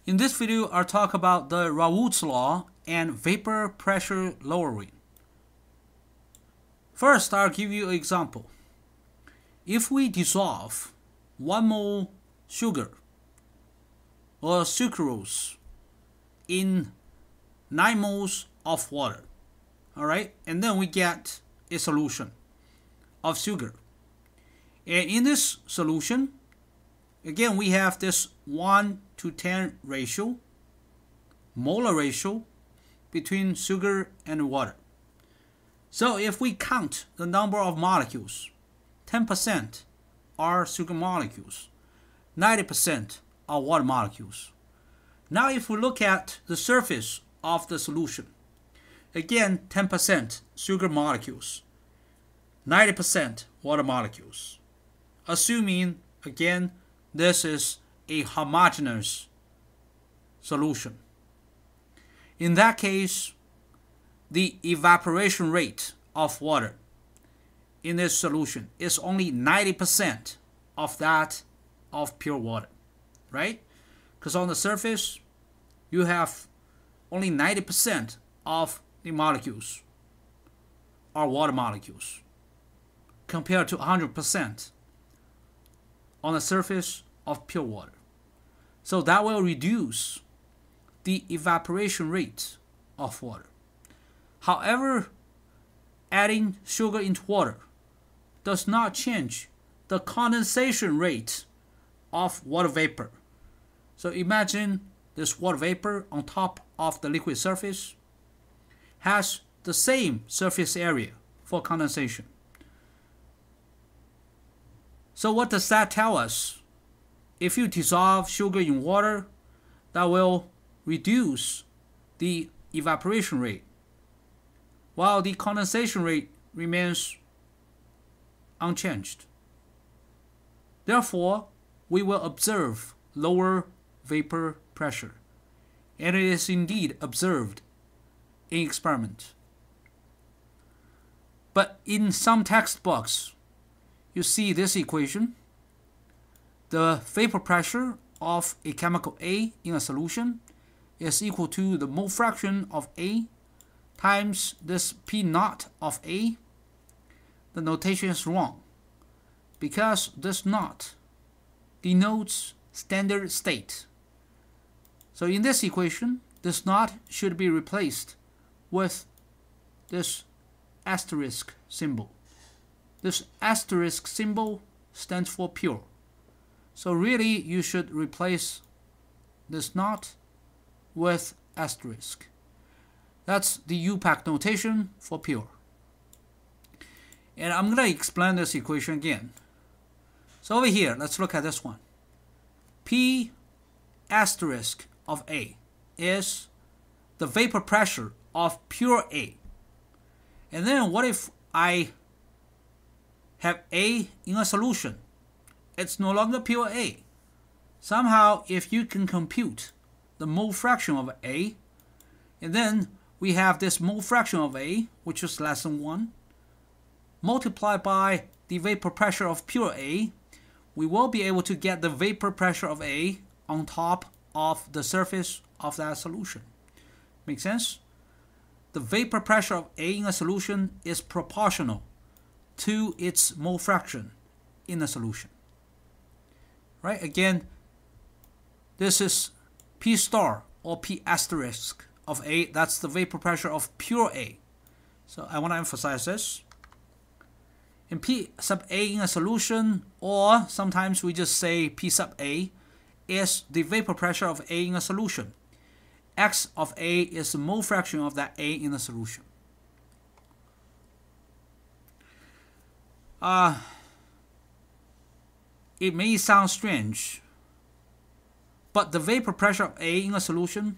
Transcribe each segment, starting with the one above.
In this video, I'll talk about the Raoult's law and vapor pressure lowering. First, I'll give you an example. If we dissolve 1 mole sugar or sucrose in 9 moles of water, alright, and then we get a solution of sugar. And in this solution, again, we have this 1:10 ratio, molar ratio between sugar and water. So if we count the number of molecules, 10% are sugar molecules, 90% are water molecules. Now if we look at the surface of the solution, again 10% sugar molecules, 90% water molecules. Assuming, again, this is a homogeneous solution. In that case, the evaporation rate of water in this solution is only 90% of that of pure water, right? Because on the surface, you have only 90% of the molecules are water molecules compared to 100% on the surface of pure water. So that will reduce the evaporation rate of water. However, adding sugar into water does not change the condensation rate of water vapor. So imagine this water vapor on top of the liquid surface has the same surface area for condensation. So what does that tell us? If you dissolve sugar in water, that will reduce the evaporation rate, while the condensation rate remains unchanged. Therefore, we will observe lower vapor pressure, and it is indeed observed in experiment. But in some textbooks, you see this equation. The vapor pressure of a chemical A in a solution is equal to the mole fraction of A times this P naught of A. The notation is wrong because this naught denotes standard state. So in this equation, this naught should be replaced with this asterisk symbol. This asterisk symbol stands for pure. So really, you should replace this naught with asterisk. That's the UPAC notation for pure. And I'm going to explain this equation again. So over here, let's look at this one. P asterisk of A is the vapor pressure of pure A. And then what if I have A in a solution? It's no longer pure A. Somehow, if you can compute the mole fraction of A, and then we have this mole fraction of A, which is less than 1, multiplied by the vapor pressure of pure A, we will be able to get the vapor pressure of A on top of the surface of that solution. Make sense? The vapor pressure of A in a solution is proportional to its mole fraction in the solution. Right? Again, this is P star or P asterisk of A. That's the vapor pressure of pure A. So I want to emphasize this. And P sub A in a solution, or sometimes we just say P sub A, is the vapor pressure of A in a solution. X of A is the mole fraction of that A in the solution. It may sound strange, but the vapor pressure of A in a solution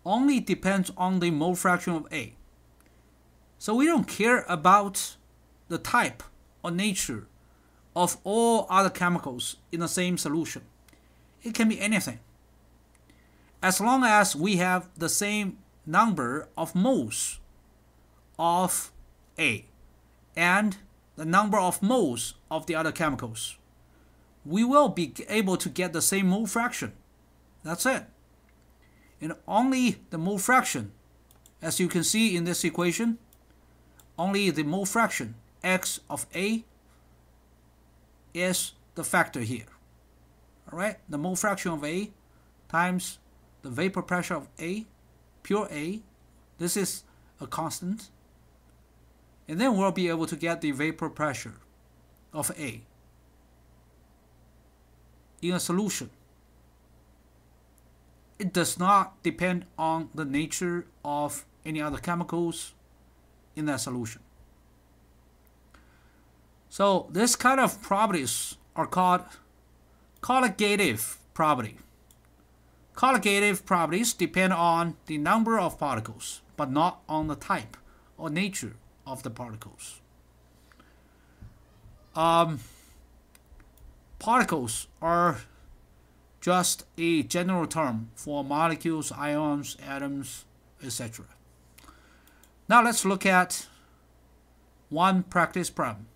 only depends on the mole fraction of A. So we don't care about the type or nature of all other chemicals in the same solution. It can be anything. As long as we have the same number of moles of A and the number of moles of the other chemicals, we will be able to get the same mole fraction. That's it. And only the mole fraction, as you can see in this equation, only the mole fraction x of A is the factor here. All right, the mole fraction of A times the vapor pressure of A, pure A, this is a constant. And then we'll be able to get the vapor pressure of A in a solution. It does not depend on the nature of any other chemicals in that solution. So this kind of properties are called colligative property. Colligative properties depend on the number of particles, but not on the type or nature of the particles. Particles are just a general term for molecules, ions, atoms, etc. Now let's look at one practice problem.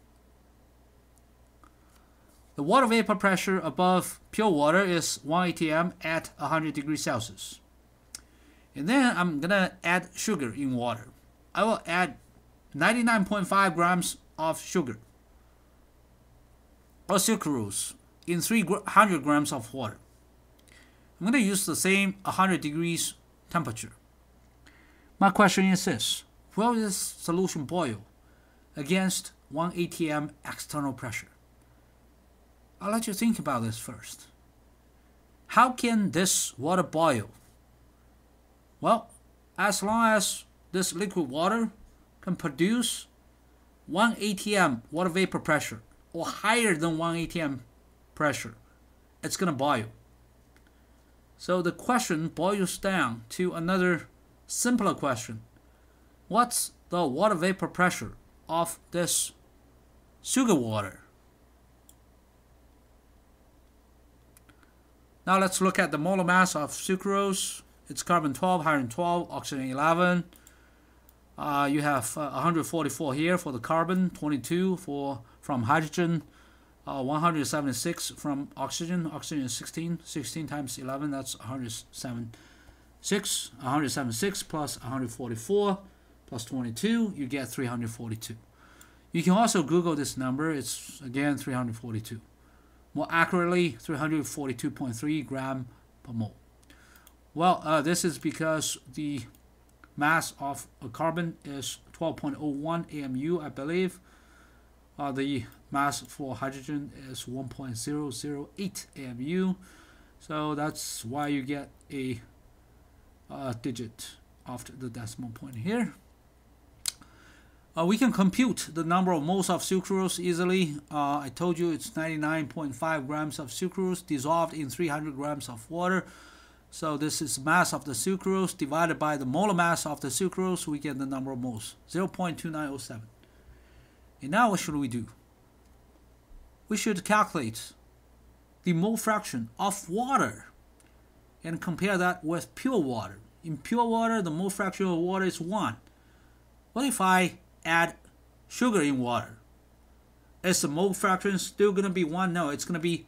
The water vapor pressure above pure water is 1 atm at 100 degrees Celsius. And then I'm going to add sugar in water. I will add 99.5 grams of sugar or sucrose in 300 grams of water. I'm going to use the same 100 degrees temperature. My question is this: will this solution boil against 1 atm external pressure? I'll let you think about this first. How can this water boil? Well, as long as this liquid water can produce 1 atm water vapor pressure or higher than 1 atm pressure, it's going to boil. So the question boils down to another simpler question. What's the water vapor pressure of this sugar water? Now let's look at the molar mass of sucrose. It's carbon 12, hydrogen 12, oxygen 11. You have 144 here for the carbon, 22 from hydrogen, 176 from oxygen. Oxygen is 16. 16 times 11, that's 176. 176 plus 144 plus 22, you get 342. You can also Google this number. It's, again, 342. More accurately, 342.3 gram per mole. Well, this is because the mass of a carbon is 12.01 AMU, I believe. The mass for hydrogen is 1.008 AMU. So that's why you get a digit after the decimal point here. We can compute the number of moles of sucrose easily. I told you it's 99.5 grams of sucrose dissolved in 300 grams of water. So this is mass of the sucrose divided by the molar mass of the sucrose. We get the number of moles, 0.2907. And now what should we do? We should calculate the mole fraction of water and compare that with pure water. In pure water, the mole fraction of water is 1. What if I add sugar in water? Is the mole fraction still going to be 1? No, it's going to be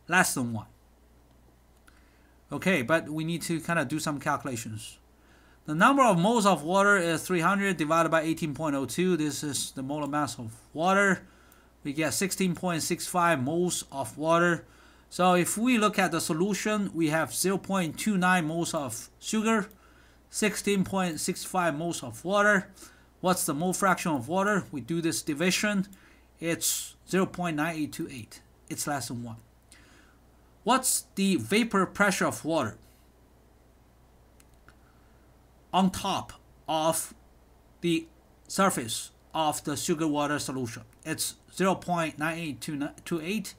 less than 1. Okay, but we need to kind of do some calculations. The number of moles of water is 300 divided by 18.02. This is the molar mass of water. We get 16.65 moles of water. So if we look at the solution, we have 0.29 moles of sugar, 16.65 moles of water. What's the mole fraction of water? We do this division. It's 0.9828. It's less than 1. What's the vapor pressure of water on top of the surface of the sugar water solution? It's 0.9828.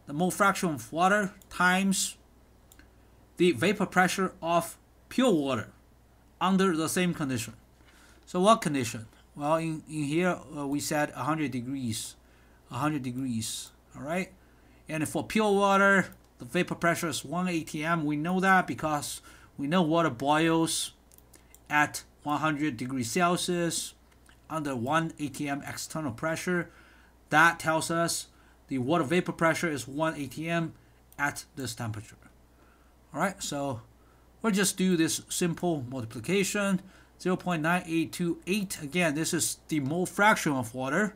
The mole fraction of water times the vapor pressure of pure water under the same condition. So what condition? Well, in here we said 100 degrees. 100 degrees, all right? And for pure water, the vapor pressure is 1 atm. We know that because we know water boils at 100 degrees Celsius under 1 atm external pressure. That tells us the water vapor pressure is 1 atm at this temperature. All right, so We'll just do this simple multiplication. 0.9828, again, this is the mole fraction of water,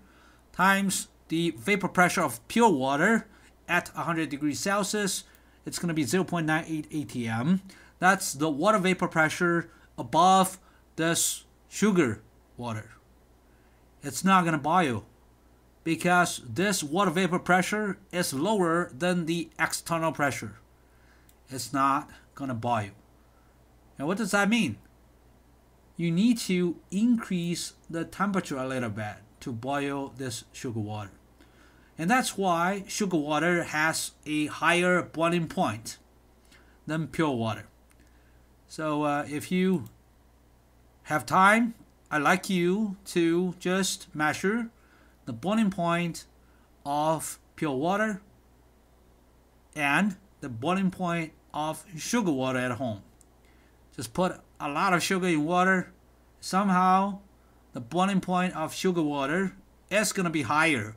times the vapor pressure of pure water at 100 degrees Celsius. It's going to be 0.98 atm. That's the water vapor pressure above this sugar water. It's not going to boil because this water vapor pressure is lower than the external pressure. It's not going to boil. And what does that mean? You need to increase the temperature a little bit to boil this sugar water. And that's why sugar water has a higher boiling point than pure water. So if you have time, I'd like you to just measure the boiling point of pure water and the boiling point of sugar water at home. Just put a lot of sugar in water. Somehow the boiling point of sugar water is going to be higher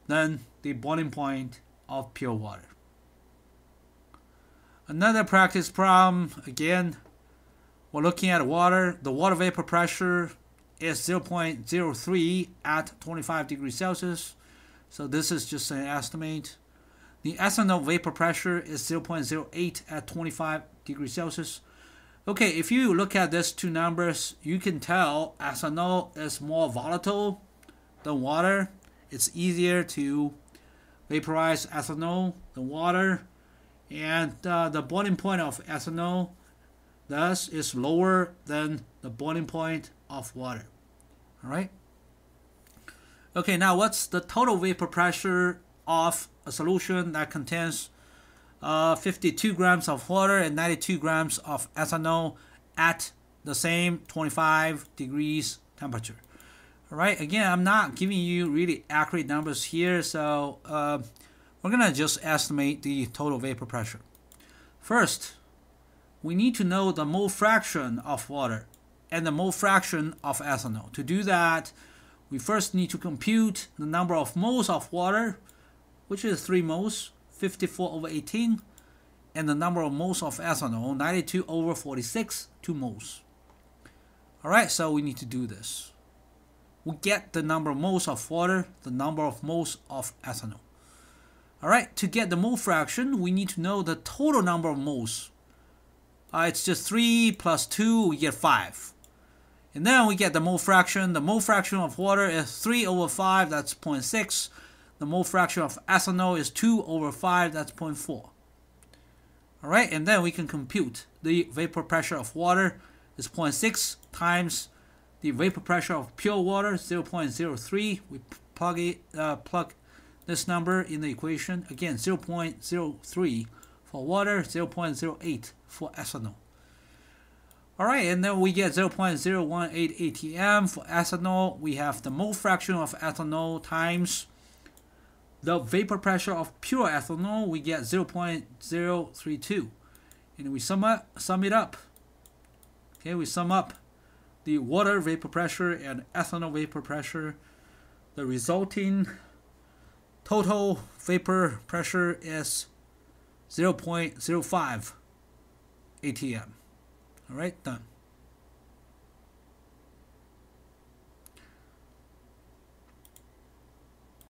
than the boiling point of pure water. Another practice problem, again, we're looking at water. The water vapor pressure is 0.03 at 25 degrees Celsius. So this is just an estimate. The ethanol vapor pressure is 0.08 at 25 degrees Celsius. Okay, if you look at these two numbers, you can tell ethanol is more volatile than water. It's easier to vaporize ethanol than water. And the boiling point of ethanol thus is lower than the boiling point of water. All right? Okay, now what's the total vapor pressure of a solution that contains 52 grams of water and 92 grams of ethanol at the same 25 degrees temperature? All right, again, I'm not giving you really accurate numbers here, so we're going to just estimate the total vapor pressure. First, we need to know the mole fraction of water and the mole fraction of ethanol. To do that, we first need to compute the number of moles of water, which is 3 moles, 54 over 18, and the number of moles of ethanol, 92 over 46, 2 moles. All right, so we need to do this. We get the number of moles of water, the number of moles of ethanol. All right, to get the mole fraction, we need to know the total number of moles. It's just 3 plus 2, we get 5. And then we get the mole fraction. The mole fraction of water is 3 over 5, that's 0.6. The mole fraction of ethanol is 2 over 5, that's 0.4. All right, and then we can compute the vapor pressure of water is 0.6 times the vapor pressure of pure water, 0.03. We plug this number in the equation. Again, 0.03 for water, 0.08 for ethanol. All right, and then we get 0.018 atm for ethanol. We have the mole fraction of ethanol times the vapor pressure of pure ethanol. We get 0.032. And we sum it up. Okay, we sum up the water vapor pressure and ethanol vapor pressure. The resulting total vapor pressure is 0.05 atm. All right, done.